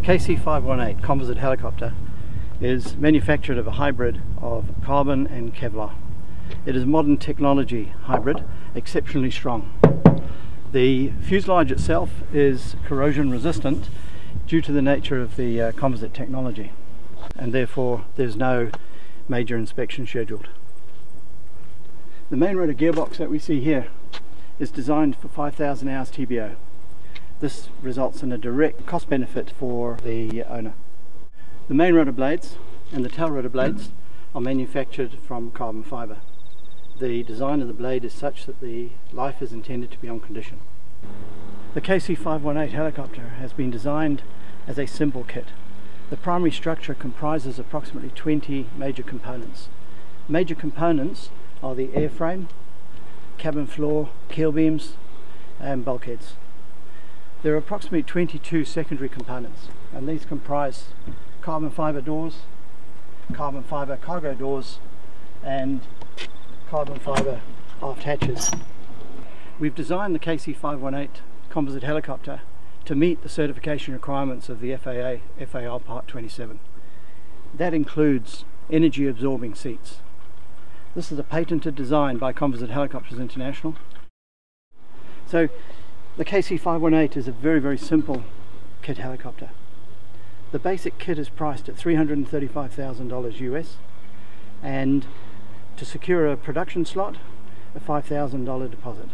KC-518 composite helicopter is manufactured of a hybrid of carbon and Kevlar. It is a modern technology hybrid, exceptionally strong. The fuselage itself is corrosion resistant due to the nature of the composite technology, and therefore there's no major inspection scheduled. The main rotor gearbox that we see here is designed for 5,000 hours TBO. This results in a direct cost benefit for the owner. The main rotor blades and the tail rotor blades are manufactured from carbon fibre. The design of the blade is such that the life is intended to be on condition. The KC-518 helicopter has been designed as a simple kit. The primary structure comprises approximately 20 major components. Major components are the airframe, cabin floor, keel beams and bulkheads. There are approximately 22 secondary components, and these comprise carbon fibre doors, carbon fibre cargo doors and carbon fibre aft hatches. We've designed the KC-518 composite helicopter to meet the certification requirements of the FAR Part 27. That includes energy absorbing seats. This is a patented design by Composite Helicopters International. So the KC-518 is a very simple kit helicopter. The basic kit is priced at $335,000 US, and to secure a production slot, a $5,000 deposit.